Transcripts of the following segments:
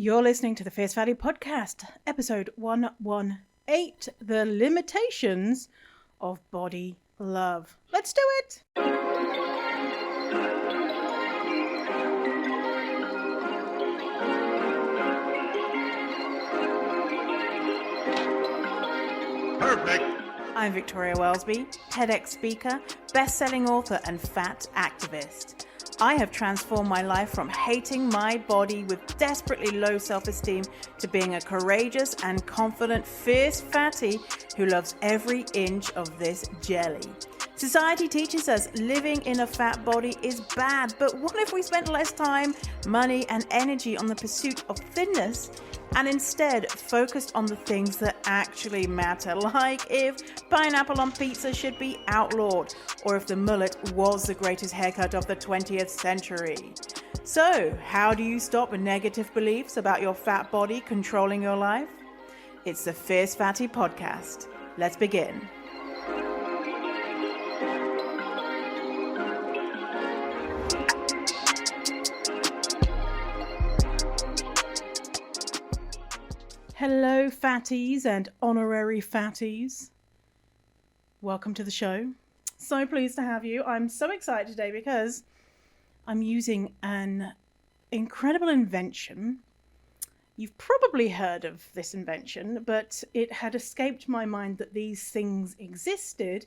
You're listening to the Fierce Fatty Podcast, episode 118, The Limitations of Body Love. Let's do it! Perfect! I'm Victoria Wellesby, TEDx speaker, best-selling author, and fat activist. I have transformed my life from hating my body with desperately low self-esteem to being a courageous and confident, fierce fatty who loves every inch of this jelly. Society teaches us living in a fat body is bad, but what if we spent less time, money, and energy on the pursuit of thinness and instead focused on the things that actually matter, like if pineapple on pizza should be outlawed, or if the mullet was the greatest haircut of the 20th century. So, how do you stop negative beliefs about your fat body controlling your life? It's the Fierce Fatty Podcast. Let's begin. Hello, fatties and honorary fatties. Welcome to the show. So pleased to have you. I'm so excited today because I'm using an incredible invention. You've probably heard of this invention, but it had escaped my mind that these things existed.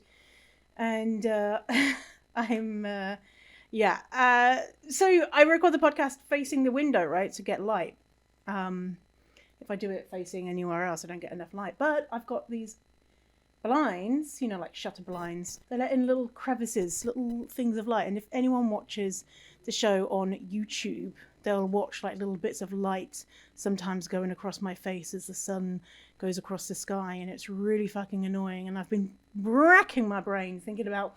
And so I record the podcast facing the window, right, to get light. If I do it facing anywhere else, I don't get enough light. But I've got these blinds, like shutter blinds. They let in little crevices, little things of light. And if anyone watches the show on YouTube, they'll watch like little bits of light sometimes going across my face as the sun goes across the sky. And it's really fucking annoying. And I've been racking my brain thinking about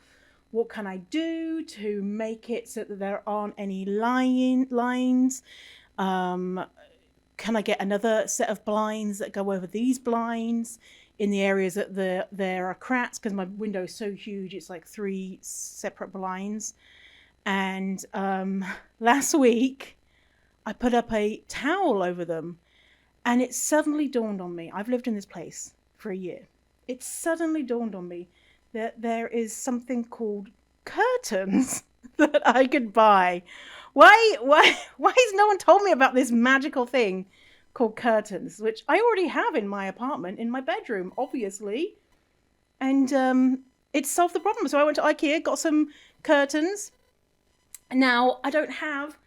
what can I do to make it so that there aren't any lines. Can I get another set of blinds that go over these blinds in the areas that there are cracks? Because my window is so huge, it's like 3 separate blinds. And last week, I put up a towel over them. And it suddenly dawned on me, I've lived in this place for a year. It suddenly dawned on me that there is something called curtains that I could buy. Why has no one told me about this magical thing called curtains, which I already have in my apartment, in my bedroom, obviously. And it solved the problem. So I went to IKEA, got some curtains. Now I don't have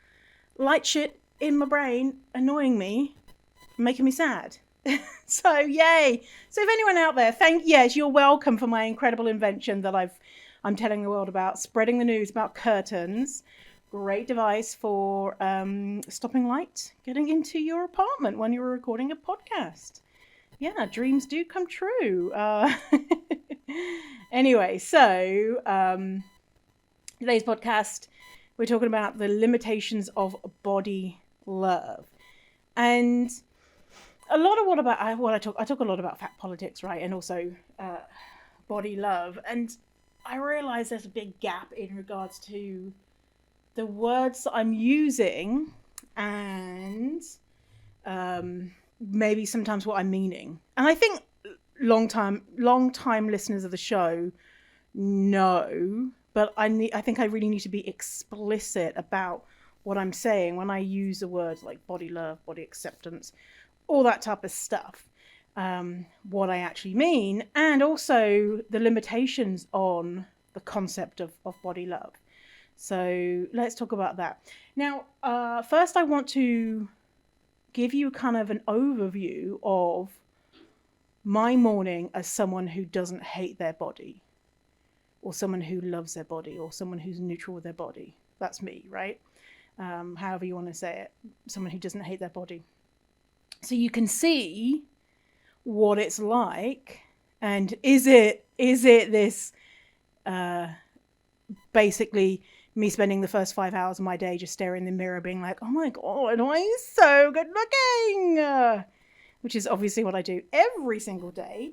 light shit in my brain annoying me, making me sad. So yay. So if anyone out there, yes, you're welcome for my incredible invention that I'm telling the world about, spreading the news about curtains. Great device for stopping light getting into your apartment when you're recording a podcast. Yeah, dreams do come true. Anyway, so today's podcast, we're talking about the limitations of body love. And a lot of I talk a lot about fat politics, right? And also body love. And I realize there's a big gap in regards to the words that I'm using and maybe sometimes what I'm meaning. And I think long time listeners of the show know, but I think I really need to be explicit about what I'm saying when I use the words like body love, body acceptance, all that type of stuff, what I actually mean, and also the limitations on the concept of body love. So let's talk about that. Now, first I want to give you kind of an overview of my morning as someone who doesn't hate their body, or someone who loves their body, or someone who's neutral with their body. That's me, right? However you want to say it, someone who doesn't hate their body. So you can see what it's like, and is it this basically me spending the first 5 hours of my day just staring in the mirror being like, oh my God, why are you so good looking? Which is obviously what I do every single day.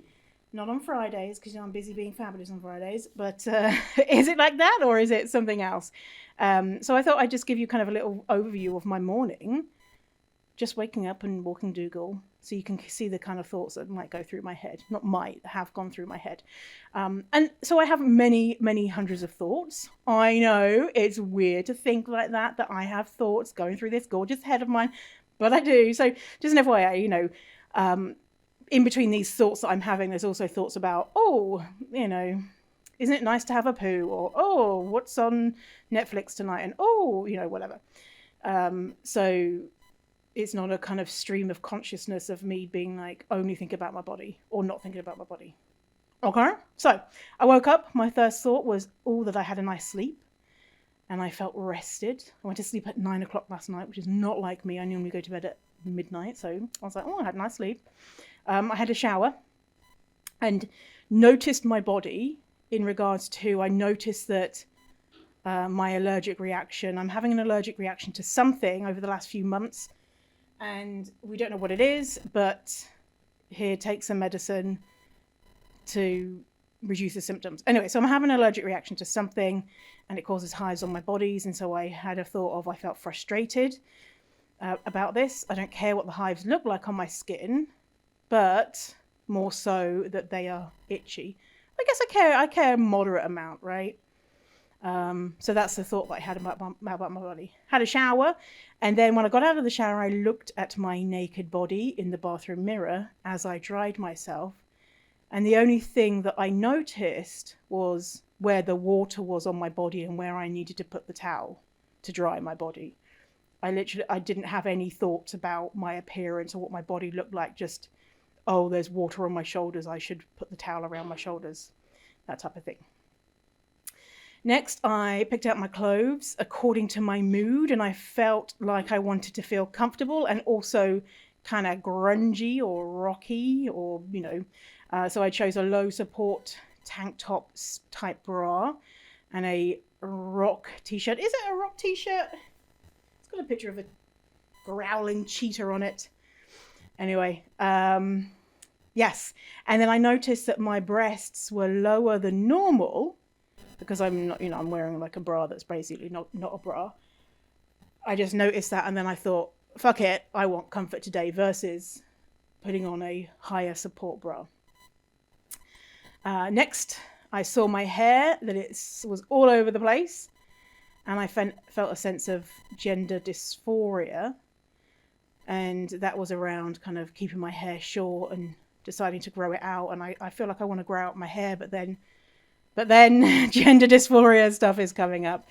Not on Fridays, because I'm busy being fabulous on Fridays. But is it like that, or is it something else? So I thought I'd just give you kind of a little overview of my morning, just waking up and walking Dougal, so you can see the kind of thoughts that might go through my head. Not might, have gone through my head. And so I have many, many hundreds of thoughts. I know it's weird to think like that I have thoughts going through this gorgeous head of mine, but I do. So just an FYI, in between these thoughts that I'm having, there's also thoughts about, isn't it nice to have a poo? Or, what's on Netflix tonight? And, whatever. So it's not a kind of stream of consciousness of me being like, only think about my body or not thinking about my body. Okay. So I woke up. My first thought was, that I had a nice sleep and I felt rested. I went to sleep at 9 o'clock last night, which is not like me. I normally go to bed at midnight. So I was like, I had a nice sleep. I had a shower and noticed my body in regards to, I noticed that my allergic reaction, I'm having an allergic reaction to something over the last few months, and we don't know what it is, but here, take some medicine to reduce the symptoms. Anyway, so I'm having an allergic reaction to something and it causes hives on my bodies. And so I had a thought of, I felt frustrated about this. I don't care what the hives look like on my skin, but more so that they are itchy. I guess I care a moderate amount, right? So that's the thought that I had about my body. Had a shower, and then when I got out of the shower, I looked at my naked body in the bathroom mirror as I dried myself. And the only thing that I noticed was where the water was on my body and where I needed to put the towel to dry my body. I didn't have any thoughts about my appearance or what my body looked like, just, there's water on my shoulders, I should put the towel around my shoulders, that type of thing. Next, I picked out my clothes according to my mood, and I felt like I wanted to feel comfortable and also kind of grungy or rocky, or, so I chose a low support tank top type bra and a rock t-shirt. Is it a rock t-shirt? It's got a picture of a growling cheetah on it. Anyway, yes. And then I noticed that my breasts were lower than normal because I'm not, I'm wearing like a bra that's basically not a bra. I just noticed that, and then I thought, fuck it, I want comfort today versus putting on a higher support bra. Next, I saw my hair, that it was all over the place, and I felt a sense of gender dysphoria, and that was around kind of keeping my hair short and deciding to grow it out. And I feel like I want to grow out my hair, but then gender dysphoria stuff is coming up.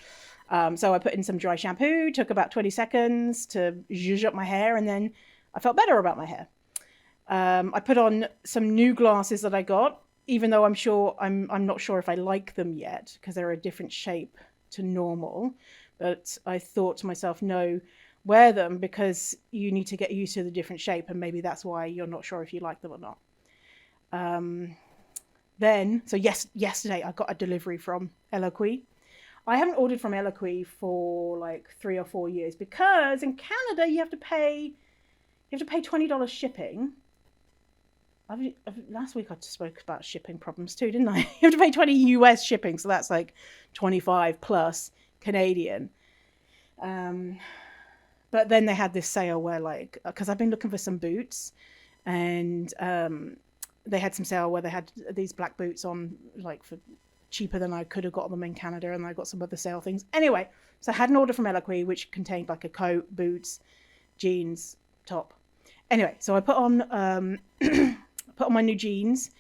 So I put in some dry shampoo, took about 20 seconds to zhuzh up my hair, and then I felt better about my hair. I put on some new glasses that I got, even though I'm not sure if I like them yet because they're a different shape to normal. But I thought to myself, no, wear them because you need to get used to the different shape, and maybe that's why you're not sure if you like them or not. Yesterday I got a delivery from Eloquii. I haven't ordered from Eloquii for like 3 or 4 years because in Canada you have to pay $20 shipping. Last week I spoke about shipping problems too, didn't I? You have to pay 20 US shipping, so that's like 25 plus Canadian. But then they had this sale where because I've been looking for some boots, and they had some sale where they had these black boots on for cheaper than I could have got them in Canada, and I got some other sale things. Anyway, so I had an order from Eloquii which contained like a coat, boots, jeans, top. Anyway, so I put on my new jeans,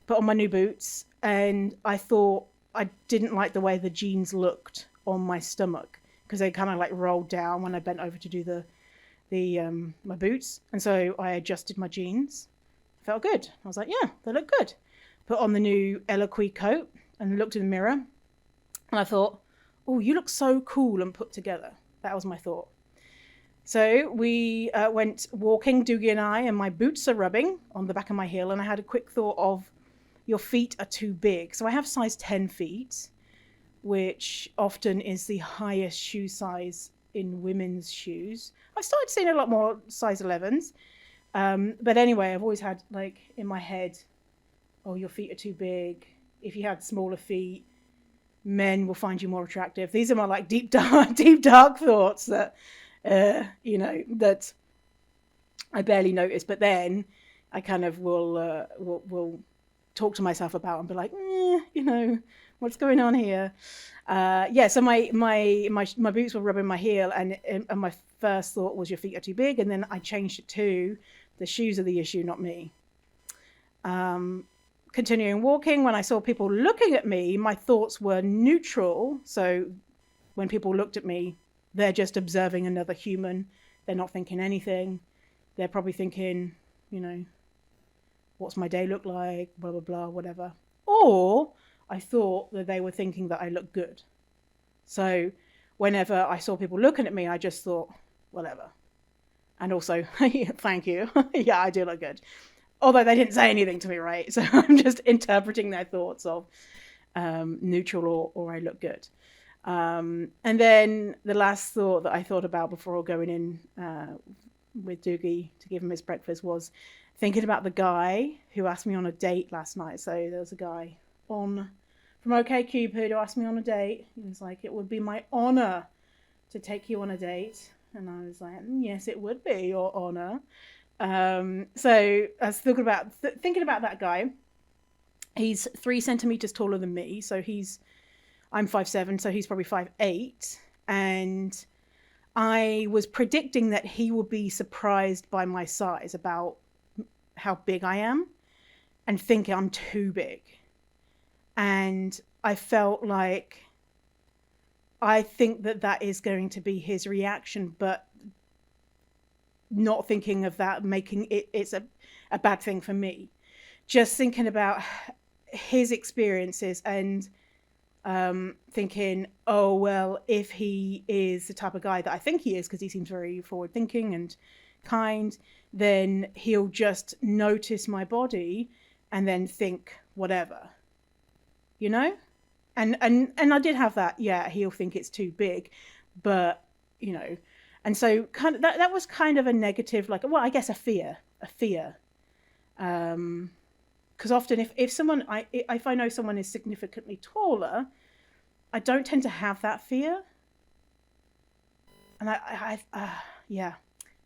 put on my new boots, and I thought I didn't like the way the jeans looked on my stomach because they kind of rolled down when I bent over to do my boots. And so I adjusted my jeans. Felt good. I was like, yeah, they look good. Put on the new Eloquii coat and looked in the mirror, and I thought, oh, you look so cool and put together. That was my thought. So we went walking, Doogie and I, and my boots are rubbing on the back of my heel, and I had a quick thought of, your feet are too big. So I have size 10 feet, which often is the highest shoe size in women's shoes. I've started seeing a lot more size 11s. But anyway, I've always had in my head, oh, your feet are too big. If you had smaller feet, men will find you more attractive. These are my deep dark thoughts that, that I barely notice, but then I kind of will talk to myself about and be like, what's going on here? Yeah. So my boots were rubbing my heel, and my first thought was your feet are too big, and then I changed it to the shoes are the issue, not me. Continuing walking, when I saw people looking at me, my thoughts were neutral. So when people looked at me, they're just observing another human. They're not thinking anything. They're probably thinking, what's my day look like, blah, blah, blah, whatever. Or I thought that they were thinking that I look good. So whenever I saw people looking at me, I just thought, whatever. And also, thank you. Yeah, I do look good. Although they didn't say anything to me, right? So I'm just interpreting their thoughts of neutral or I look good. And then the last thought that I thought about before going in with Doogie to give him his breakfast was thinking about the guy who asked me on a date last night. So there was a guy from OkCupid who asked me on a date. He was like, it would be my honor to take you on a date. And I was like, yes, it would be your honor. So I was thinking about that guy. He's 3 centimeters taller than me. So I'm 5'7", so he's probably 5'8". And I was predicting that he would be surprised by my size, about how big I am, and think I'm too big. And I felt like, I think that is going to be his reaction, but not thinking of that making it's a bad thing for me. Just thinking about his experiences and thinking, oh, well, if he is the type of guy that I think he is, because he seems very forward thinking and kind, then he'll just notice my body and then think whatever, and I did have that. Yeah, he'll think it's too big, but and so kind of that was kind of a negative, like, well, I guess a fear, because often if someone if I know someone is significantly taller, I don't tend to have that fear. And yeah.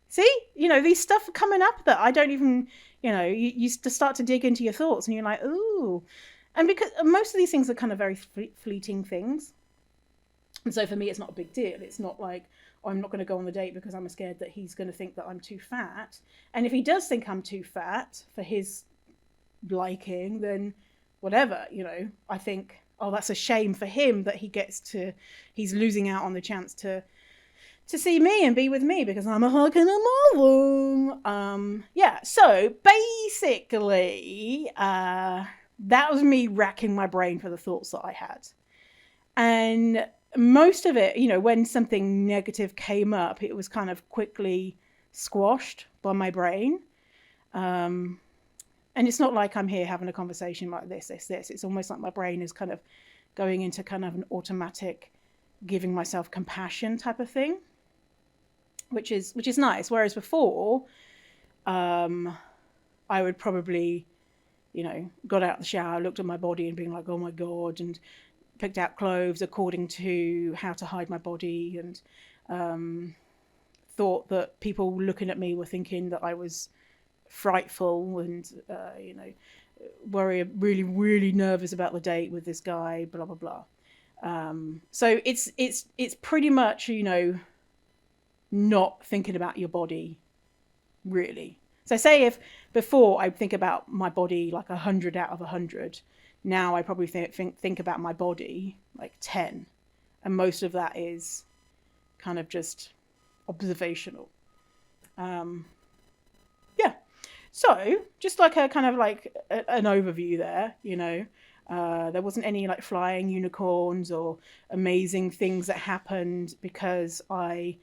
See, these stuff coming up that I don't even, you start to dig into your thoughts and you're like, ooh. And because most of these things are kind of very fleeting things. And so for me, it's not a big deal. It's not like, oh, I'm not going to go on the date because I'm scared that he's going to think that I'm too fat. And if he does think I'm too fat for his liking, then whatever, I think, oh, that's a shame for him that he's losing out on the chance to see me and be with me because I'm a fucking mother. Yeah, so basically, that was me racking my brain for the thoughts that I had. And most of it, when something negative came up, it was kind of quickly squashed by my brain. And it's not like I'm here having a conversation like this. It's almost like my brain is kind of going into kind of an automatic giving myself compassion type of thing, which is nice. Whereas before, I would probably, got out of the shower, looked at my body and being like, oh my God, and picked out clothes according to how to hide my body, and thought that people looking at me were thinking that I was frightful and, really, really nervous about the date with this guy, blah, blah, blah. So it's pretty much, not thinking about your body, really. So say if before I think about my body like 100 out of 100, now I probably think about my body like 10. And most of that is kind of just observational. Yeah. So just like a kind of like an overview there, there wasn't any like flying unicorns or amazing things that happened because I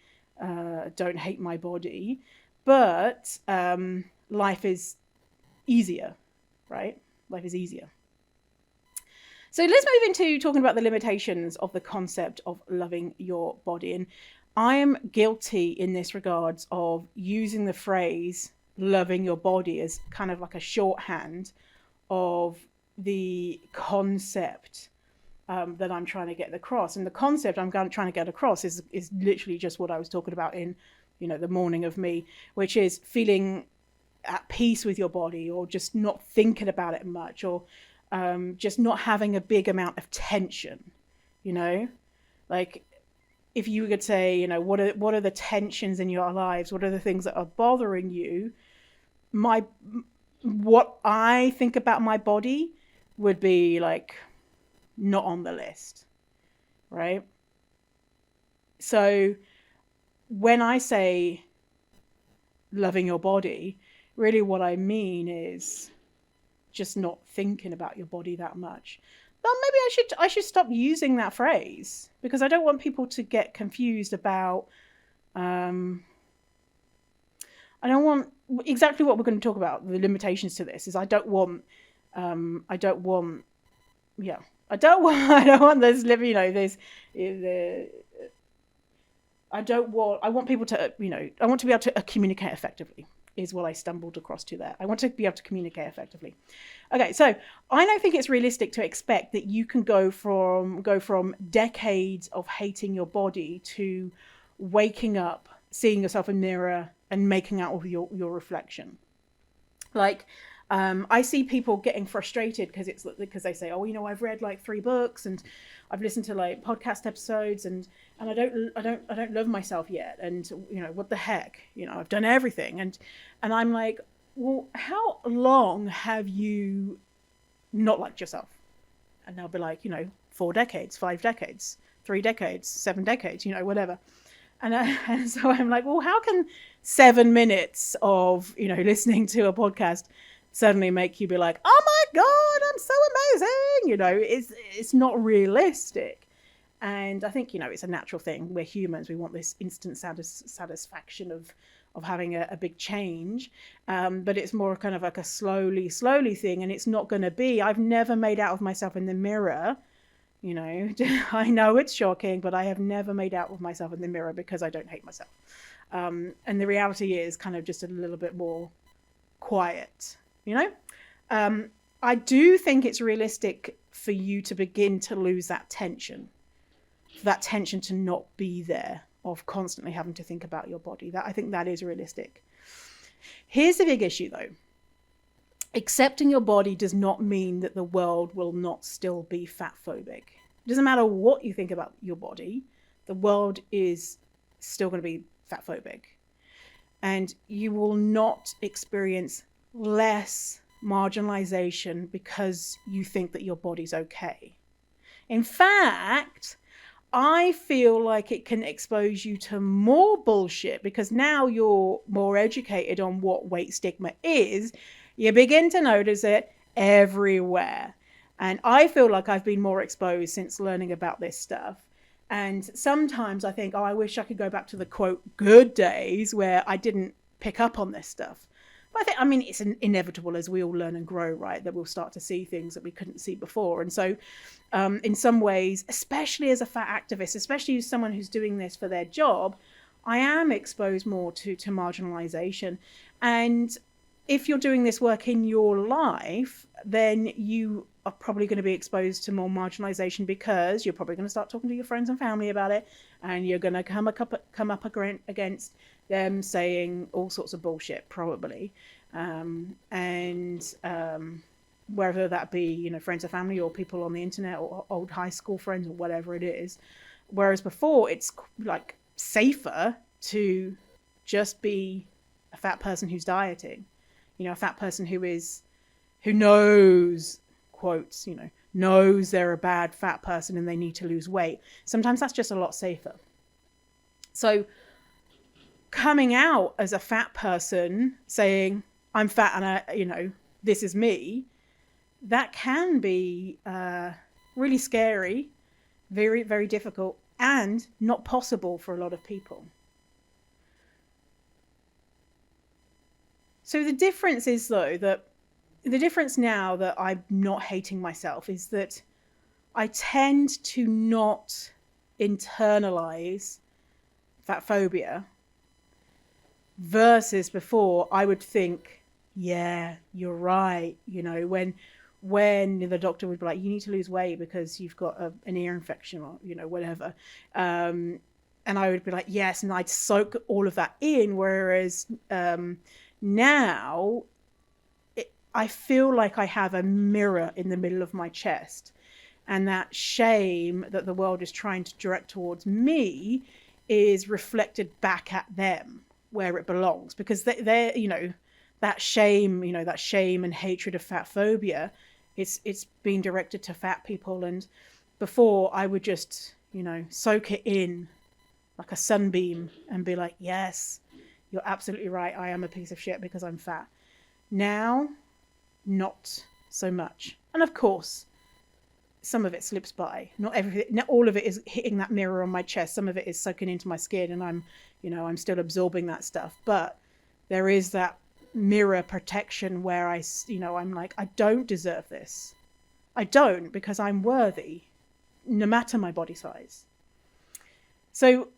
don't hate my body, but life is easier, right? Life is easier. So let's move into talking about the limitations of the concept of loving your body. And I am guilty in this regards of using the phrase loving your body as kind of like a shorthand of the concept that I'm trying to get across. And the concept I'm trying to get across is literally just what I was talking about in the morning of me, which is feeling at peace with your body, or just not thinking about it much, or just not having a big amount of tension, like if you could say, what are the tensions in your lives? What are the things that are bothering you? What I think about my body would be like not on the list, right? So when I say loving your body, really what I mean is just not thinking about your body that much. Well, maybe I should stop using that phrase, because I don't want people to get confused about I don't want exactly what we're going to talk about. The limitations to this is I don't want I don't want this there's I want people to I want to be able to communicate effectively, is what I stumbled across to there. I want to be able to communicate effectively. Okay, so I don't think it's realistic to expect that you can go from decades of hating your body to waking up, seeing yourself in a mirror and making out with your reflection. Like, I see people getting frustrated because they say, oh, I've read like 3 books and I've listened to like podcast episodes and I don't love myself yet. And, what the heck, I've done everything. And I'm like, well, how long have you not liked yourself? And they'll be like, 4 decades, 5 decades, 3 decades, 7 decades, whatever. And so I'm like, well, how can 7 minutes of, listening to a podcast suddenly make you be like, oh my God, I'm so amazing. It's not realistic. And I think, it's a natural thing. We're humans. We want this instant satisfaction of having a big change. But it's more kind of like a slowly thing. And it's not going to be, I've never made out with myself in the mirror. I know it's shocking, but I have never made out with myself in the mirror because I don't hate myself. And the reality is kind of just a little bit more quiet, I do think it's realistic for you to begin to lose that tension to not be there, of constantly having to think about your body. I think that is realistic. Here's the big issue though. Accepting your body does not mean that the world will not still be fat phobic. It doesn't matter what you think about your body, the world is still going to be fat phobic. And you will not experience less marginalization because you think that your body's okay. In fact, I feel like it can expose you to more bullshit, because now you're more educated on what weight stigma is. You begin to notice it everywhere. And I feel like I've been more exposed since learning about this stuff. And sometimes I think, I wish I could go back to the quote good days where I didn't pick up on this stuff. But it's inevitable as we all learn and grow, right? That we'll start to see things that we couldn't see before. And so in some ways, especially as a fat activist, especially as someone who's doing this for their job, I am exposed more to marginalization. And if you're doing this work in your life, then you are probably going to be exposed to more marginalization, because you're probably going to start talking to your friends and family about it, and you're going to come up against them saying all sorts of bullshit, probably, whether that be friends or family or people on the internet or old high school friends or whatever it is. Whereas before, it's like safer to just be a fat person who's dieting. A fat person who knows, quotes, knows they're a bad fat person and they need to lose weight. Sometimes that's just a lot safer. So coming out as a fat person saying, I'm fat and this is me, that can be really scary, very, very difficult, and not possible for a lot of people. So the difference is, though, that the difference now that I'm not hating myself is that I tend to not internalize fat phobia, versus before I would think, yeah, you're right. When the doctor would be like, you need to lose weight because you've got an ear infection or, whatever. And I would be like, yes, and I'd soak all of that in. Whereas now I feel like I have a mirror in the middle of my chest, and that shame that the world is trying to direct towards me is reflected back at them where it belongs, because they're, that shame, that shame and hatred of fat phobia, it's being directed to fat people. And before, I would just, soak it in like a sunbeam and be like, yes, you're absolutely right, I am a piece of shit because I'm fat. Now, not so much. And of course, some of it slips by. Not everything, not all of it is hitting that mirror on my chest. Some of it is soaking into my skin, and I'm still absorbing that stuff. But there is that mirror protection where I'm like, I don't deserve this. I don't, because I'm worthy, no matter my body size. So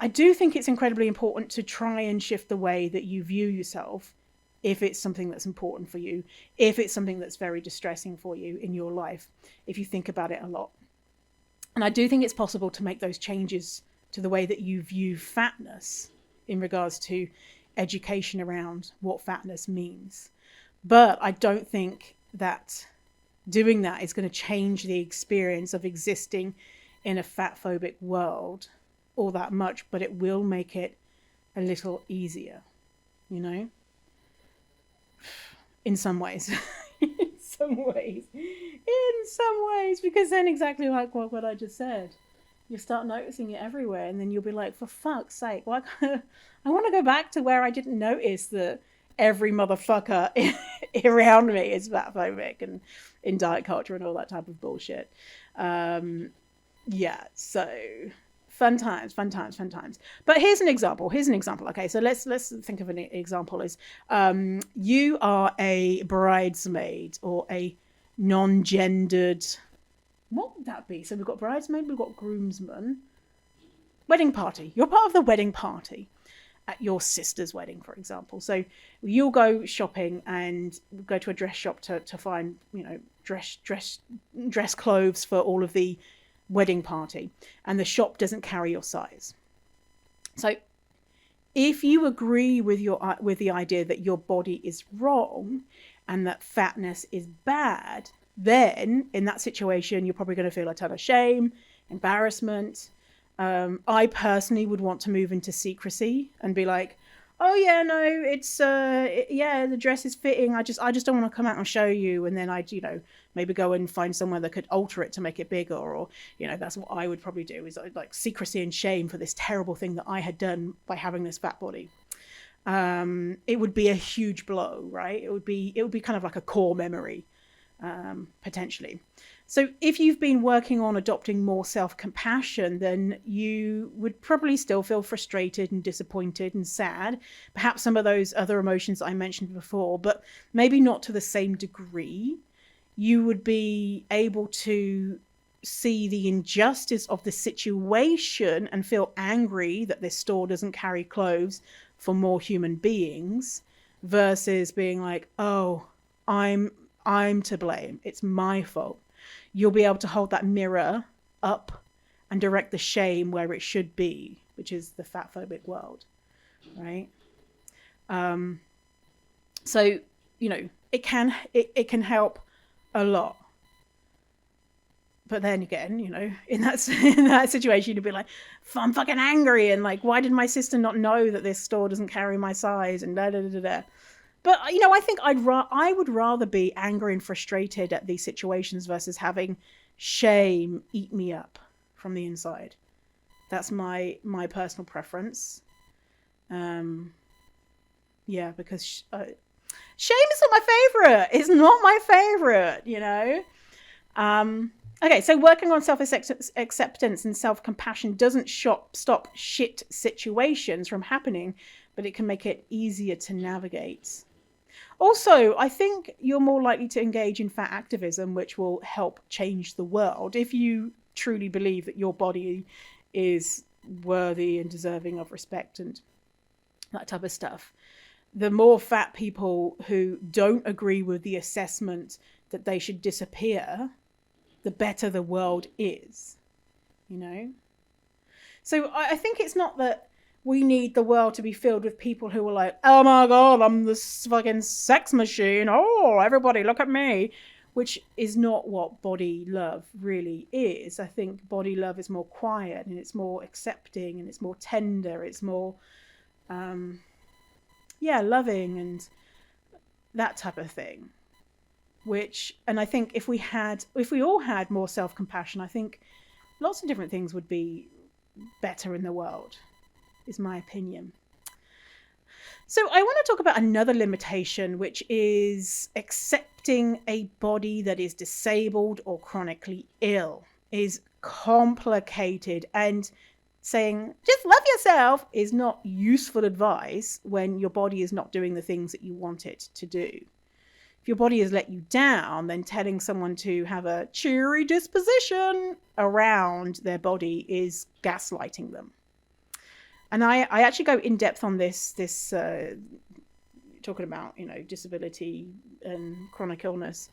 I do think it's incredibly important to try and shift the way that you view yourself, if it's something that's important for you, if it's something that's very distressing for you in your life, if you think about it a lot. And I do think it's possible to make those changes to the way that you view fatness in regards to education around what fatness means. But I don't think that doing that is going to change the experience of existing in a fat-phobic world all that much, but it will make it a little easier, in some ways. in some ways, because then, exactly like what I just said, you start noticing it everywhere, and then you'll be like, for fuck's sake, I want to go back to where I didn't notice that every motherfucker around me is fatphobic and in diet culture and all that type of bullshit. So fun times. But here's an example. Okay, so let's think of an example. Is you are a bridesmaid or a non-gendered, what would that be? So we've got bridesmaid, we've got groomsman, wedding party. You're part of the wedding party at your sister's wedding, for example. So you'll go shopping and go to a dress shop to find, dress clothes for all of the wedding party, and the shop doesn't carry your size. So if you agree with the idea that your body is wrong and that fatness is bad, then in that situation you're probably going to feel a ton of shame, embarrassment. I personally would want to move into secrecy and be like, oh yeah, no, it's the dress is fitting, I just don't want to come out and show you. And then I'd maybe go and find somewhere that could alter it to make it bigger, or that's what I would probably do, is like secrecy and shame for this terrible thing that I had done by having this fat body. It would be a huge blow, right? It would be kind of like a core memory, potentially. So if you've been working on adopting more self-compassion, then you would probably still feel frustrated and disappointed and sad. Perhaps some of those other emotions that I mentioned before, but maybe not to the same degree. You would be able to see the injustice of the situation and feel angry that this store doesn't carry clothes for more human beings, versus being like, oh, I'm to blame, it's my fault. You'll be able to hold that mirror up and direct the shame where it should be, which is the fat-phobic world, right? So, it can help a lot. But then again, in that situation, you'd be like, I'm fucking angry, and like, why did my sister not know that this store doesn't carry my size, and da da da da. But, I think I would rather be angry and frustrated at these situations versus having shame eat me up from the inside. That's my personal preference. Because shame is not my favorite. It's not my favorite, Okay, so working on self-acceptance and self-compassion doesn't stop shit situations from happening, but it can make it easier to navigate. Also, I think you're more likely to engage in fat activism, which will help change the world, if you truly believe that your body is worthy and deserving of respect and that type of stuff. The more fat people who don't agree with the assessment that they should disappear, the better the world is, So I think it's not that we need the world to be filled with people who are like, oh my God, I'm this fucking sex machine. Oh, everybody look at me. Which is not what body love really is. I think body love is more quiet, and it's more accepting, and it's more tender. It's more, loving and that type of thing. And I think if we all had more self-compassion, I think lots of different things would be better in the world, is my opinion. So I want to talk about another limitation, which is accepting a body that is disabled or chronically ill is complicated, and saying just love yourself is not useful advice when your body is not doing the things that you want it to do. If your body has let you down, then telling someone to have a cheery disposition around their body is gaslighting them. And I actually go in depth on this talking about, disability and chronic illness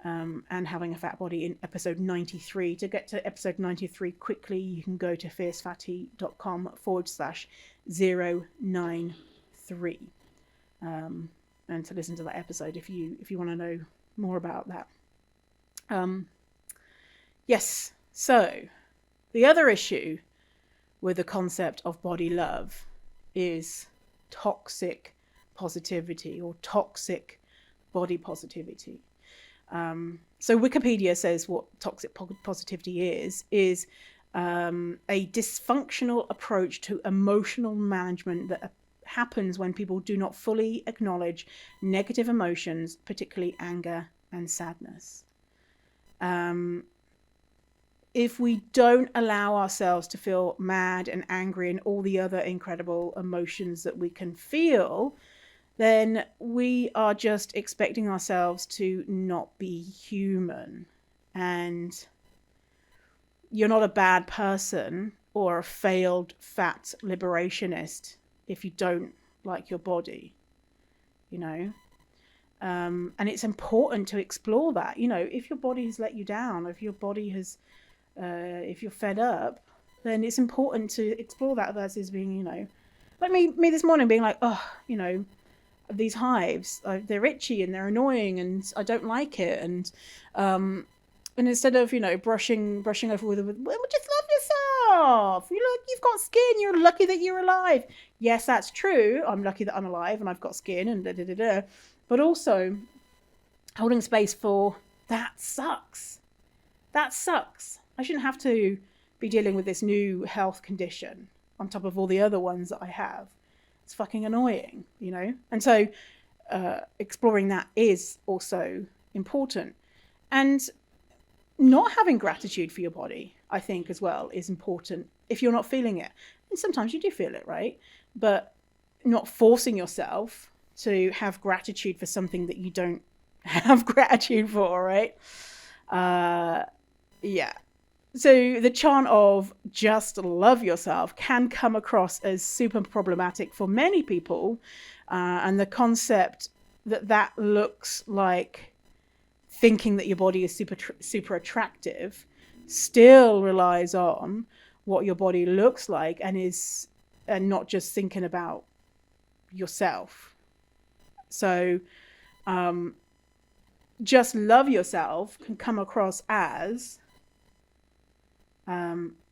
and having a fat body in episode 93. To get to episode 93 quickly, you can go to fiercefatty.com/093 and to listen to that episode if you want to know more about that. Yes, so the other issue with the concept of body love is toxic positivity or toxic body positivity. So Wikipedia says what toxic positivity is a dysfunctional approach to emotional management that happens when people do not fully acknowledge negative emotions, particularly anger and sadness. If we don't allow ourselves to feel mad and angry and all the other incredible emotions that we can feel, then we are just expecting ourselves to not be human. And you're not a bad person or a failed fat liberationist if you don't like your body, and it's important to explore that. If your body has let you down, if your body has if you're fed up, then it's important to explore that versus being, like me this morning being like, these hives, they're itchy and they're annoying and I don't like it. And instead of, brushing over with well, just love yourself. You've got skin. You're lucky that you're alive. Yes, that's true. I'm lucky that I'm alive and I've got skin and but also holding space for that sucks. That sucks. I shouldn't have to be dealing with this new health condition on top of all the other ones that I have. It's fucking annoying, And so exploring that is also important. And not having gratitude for your body, I think, as well, is important if you're not feeling it. And sometimes you do feel it, right? But not forcing yourself to have gratitude for something that you don't have gratitude for, right? Yeah. So the chant of just love yourself can come across as super problematic for many people. And the concept that looks like thinking that your body is super attractive still relies on what your body looks like and not just thinking about yourself. So just love yourself can come across as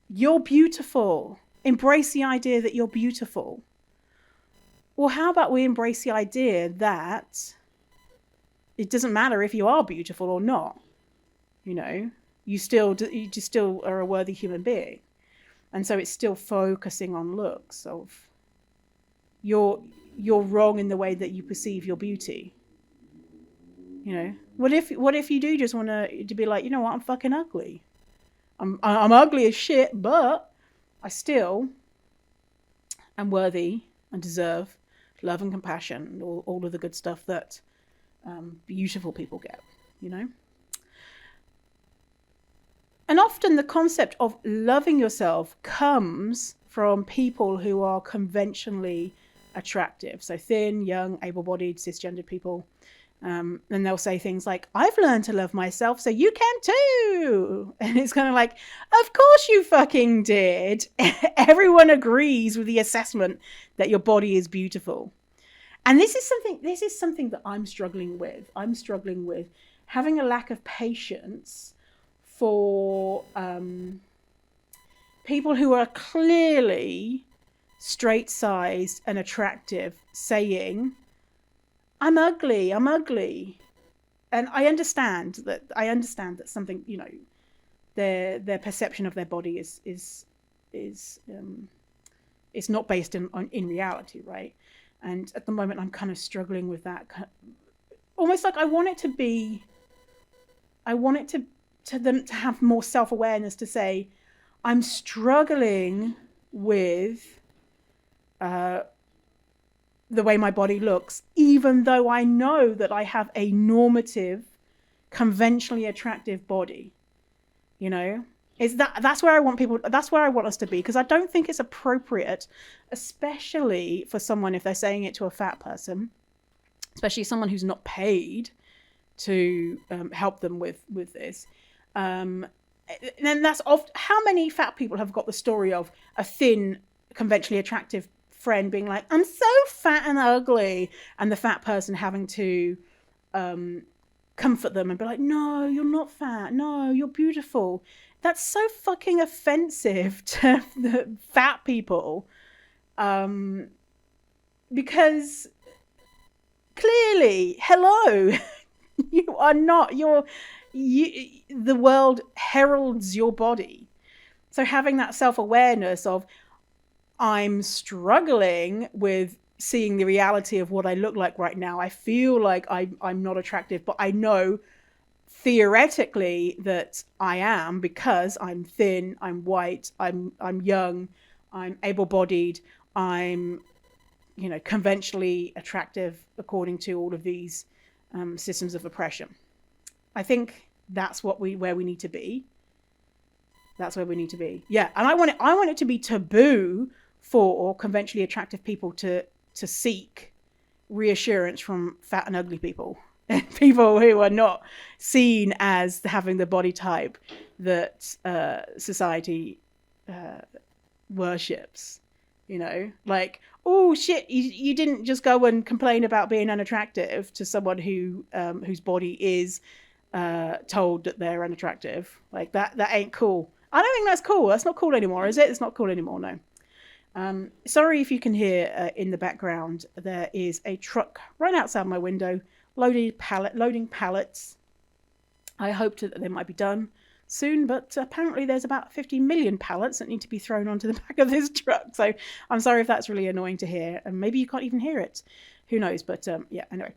you're beautiful. Embrace the idea that you're beautiful. Well, how about we embrace the idea that it doesn't matter if you are beautiful or not. You still are a worthy human being. And so it's still focusing on looks of you're wrong in the way that you perceive your beauty. What if you do just want to be like, what, I'm fucking ugly. I'm ugly as shit, but I still am worthy and deserve love and compassion and all of the good stuff that beautiful people get, And often the concept of loving yourself comes from people who are conventionally attractive. So thin, young, able-bodied, cisgendered people. And they'll say things like, I've learned to love myself, so you can too. And it's kind of like, of course you fucking did. Everyone agrees with the assessment that your body is beautiful. And this is something that I'm struggling with. I'm struggling with having a lack of patience for people who are clearly straight-sized and attractive saying, I'm ugly. And I understand that something, their perception of their body is it's not based in reality, right? And at the moment I'm kind of struggling with that. Almost like I want it to them to have more self-awareness, to say, I'm struggling with the way my body looks, even though I know that I have a normative, conventionally attractive body. That's where I want us to be, because I don't think it's appropriate, especially for someone, if they're saying it to a fat person, especially someone who's not paid to help them with this. And that's often how many fat people have got the story of a thin, conventionally attractive friend being like, I'm so fat and ugly, and the fat person having to comfort them and be like, no, you're not fat, no, you're beautiful. That's so fucking offensive to the fat people, because clearly, hello, you are not, the world heralds your body. So having that self-awareness of, I'm struggling with seeing the reality of what I look like right now. I feel like I'm not attractive, but I know theoretically that I am, because I'm thin, I'm white, I'm young, I'm able-bodied, I'm conventionally attractive according to all of these systems of oppression. I think that's where we need to be. That's where we need to be. Yeah, and I want it to be taboo for conventionally attractive people to seek reassurance from fat and ugly people, and people who are not seen as having the body type that society worships. Like, oh shit, you didn't just go and complain about being unattractive to someone whose body is told that they're unattractive. Like, that ain't cool. I don't think that's cool. That's not cool anymore, is it? It's not cool anymore, no. Sorry if you can hear in the background, there is a truck right outside my window loading pallets. I hoped that they might be done soon, but apparently there's about 50 million pallets that need to be thrown onto the back of this truck. So I'm sorry if that's really annoying to hear, and maybe you can't even hear it. Who knows? But yeah, anyway.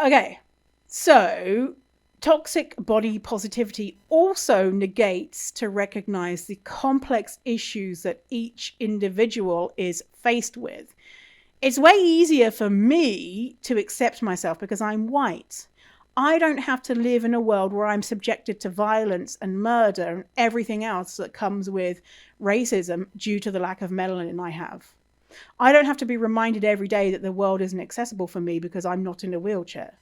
Okay, so toxic body positivity also negates to recognize the complex issues that each individual is faced with. It's way easier for me to accept myself because I'm white. I don't have to live in a world where I'm subjected to violence and murder and everything else that comes with racism due to the lack of melanin I have. I don't have to be reminded every day that the world isn't accessible for me because I'm not in a wheelchair.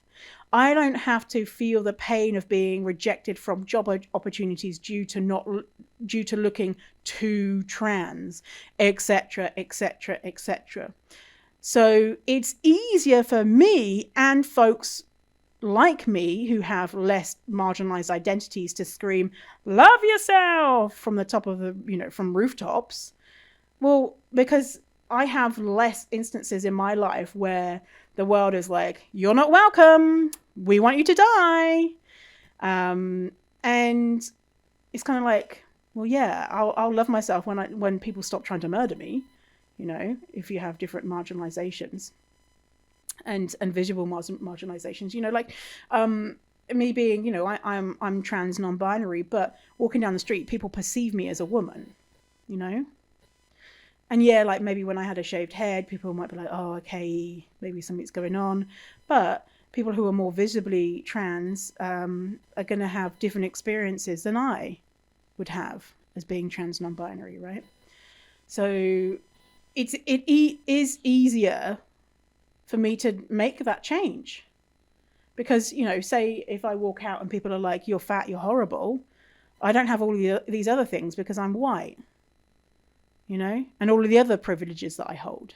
I don't have to feel the pain of being rejected from job opportunities due to looking too trans, etc., etc., etc. So it's easier for me and folks like me who have less marginalized identities to scream, love yourself, from the top of from rooftops. Well, because I have less instances in my life where the world is like, you're not welcome, we want you to die. And it's kind of like, well, yeah, I'll love myself when people stop trying to murder me, if you have different marginalizations and visual marginalizations, like me being, I'm trans non-binary, but walking down the street, people perceive me as a woman, And yeah, like maybe when I had a shaved head, people might be like, oh, okay, maybe something's going on. But people who are more visibly trans are going to have different experiences than I would have as being trans non-binary, right? So it is easier for me to make that change Because, say if I walk out and people are like, you're fat, you're horrible, I don't have all these other things because I'm white, and all of the other privileges that I hold.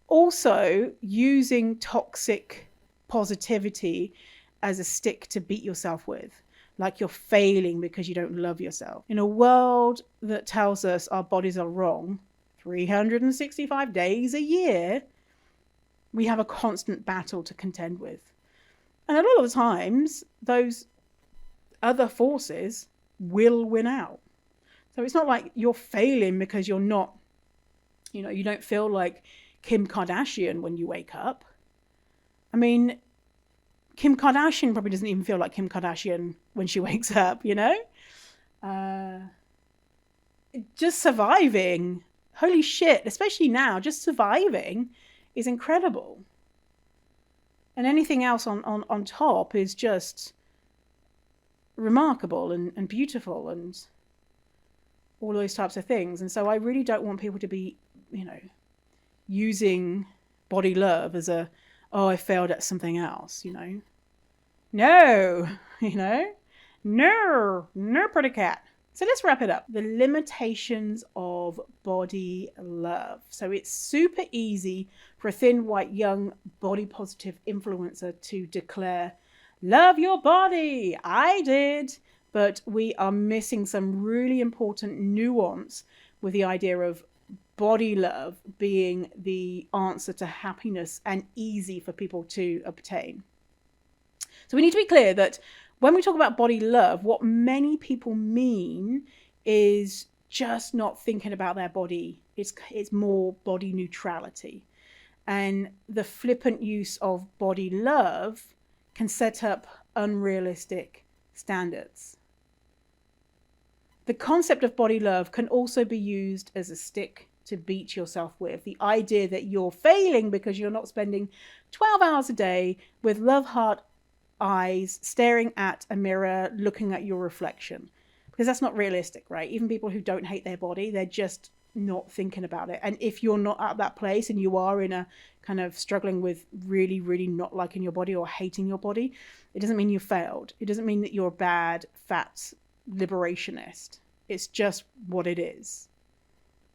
Also, using toxic positivity as a stick to beat yourself with, like you're failing because you don't love yourself. In a world that tells us our bodies are wrong 365 days a year, we have a constant battle to contend with. And a lot of the times, those other forces will win out. So it's not like you're failing because you're not, you don't feel like Kim Kardashian when you wake up. I mean, Kim Kardashian probably doesn't even feel like Kim Kardashian when she wakes up, Just surviving, holy shit, especially now, just surviving is incredible. And anything else on top is just remarkable and beautiful and all those types of things. And so I really don't want people to be, using body love as I failed at something else, No, no, pretty cat. So let's wrap it up. The limitations of body love. So it's super easy for a thin, white, young, body positive influencer to declare, love your body. I did. But we are missing some really important nuance with the idea of body love being the answer to happiness and easy for people to obtain. So we need to be clear that when we talk about body love, what many people mean is just not thinking about their body. It's more body neutrality. And the flippant use of body love can set up unrealistic standards. The concept of body love can also be used as a stick to beat yourself with. The idea that you're failing because you're not spending 12 hours a day with love heart eyes staring at a mirror looking at your reflection, because that's not realistic, right? Even people who don't hate their body, they're just not thinking about it. And if you're not at that place and you are in a kind of struggling with really, really not liking your body or hating your body, it doesn't mean you failed. It doesn't mean that you're a bad fat liberationist. It's just what it is.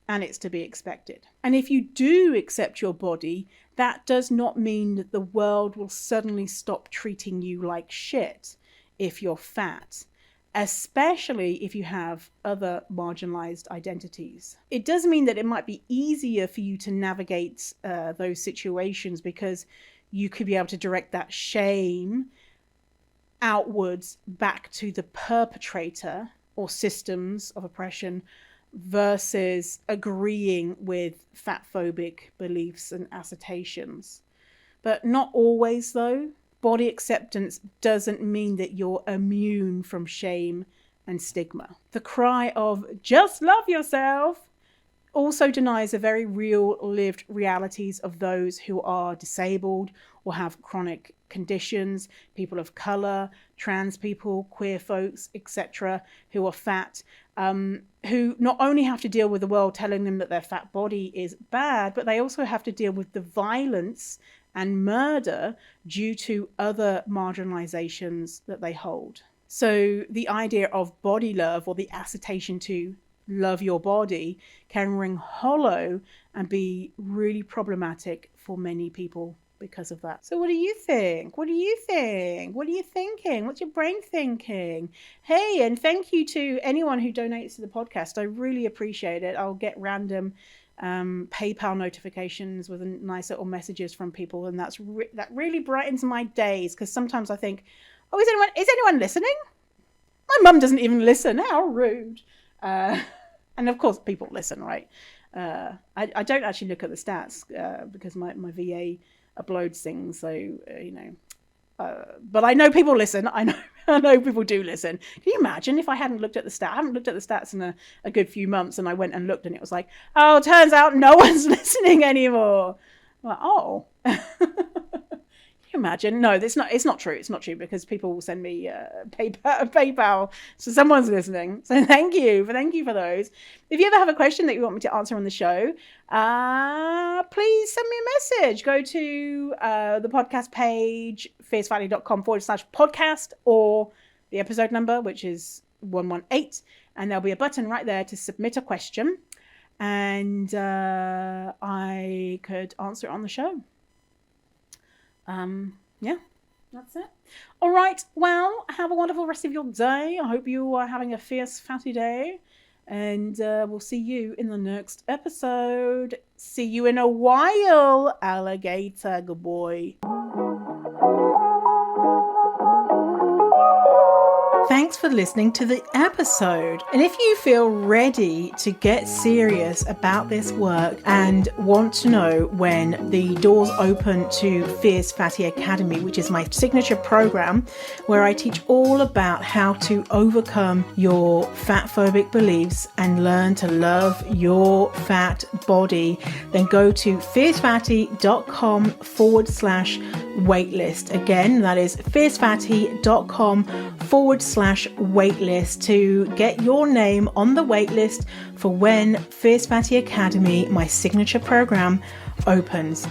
And it's to be expected. And if you do accept your body, that does not mean that the world will suddenly stop treating you like shit if you're fat, especially if you have other marginalized identities. It does mean that it might be easier for you to navigate those situations because you could be able to direct that shame outwards back to the perpetrator or systems of oppression versus agreeing with fatphobic beliefs and assertions. But not always, though. Body acceptance doesn't mean that you're immune from shame and stigma. The cry of just love yourself also denies the very real lived realities of those who are disabled or have chronic conditions, people of color, trans people, queer folks, etc., who are fat, who not only have to deal with the world telling them that their fat body is bad, but they also have to deal with the violence and murder due to other marginalizations that they hold. So the idea of body love, or the assertion to love your body, can ring hollow and be really problematic for many people because of that. So what do you think? What do you think? What are you thinking? What's your brain thinking? Hey, and thank you to anyone who donates to the podcast. I really appreciate it. I'll get random PayPal notifications with nice little messages from people, and that really brightens my days, because sometimes I think, oh, is anyone listening? My mum doesn't even listen. How rude. And of course people listen, right? I don't actually look at the stats because my VA uploads things, so but I know people listen. I know people do listen. Can you imagine if I hadn't looked at the stats? I haven't looked at the stats in a good few months, and I went and looked and it was like, oh, turns out no one's listening anymore. I'm like, oh. Imagine. No, it's not true. It's not true because people will send me PayPal. So someone's listening. So thank you for those. If you ever have a question that you want me to answer on the show, please send me a message. Go to the podcast page, fiercefatty.com/podcast, or the episode number, which is 118, and there'll be a button right there to submit a question, and I could answer it on the show. Yeah, that's it. All right. Well, have a wonderful rest of your day. I hope you are having a fierce fatty day, and we'll see you in the next episode. See you in a while, alligator. Good boy. Thanks for listening to the episode. And if you feel ready to get serious about this work and want to know when the doors open to Fierce Fatty Academy, which is my signature program where I teach all about how to overcome your fatphobic beliefs and learn to love your fat body, then go to fiercefatty.com/waitlist. Again, that is fiercefatty.com/waitlist to get your name on the waitlist for when Fierce Fatty Academy, my signature program, opens.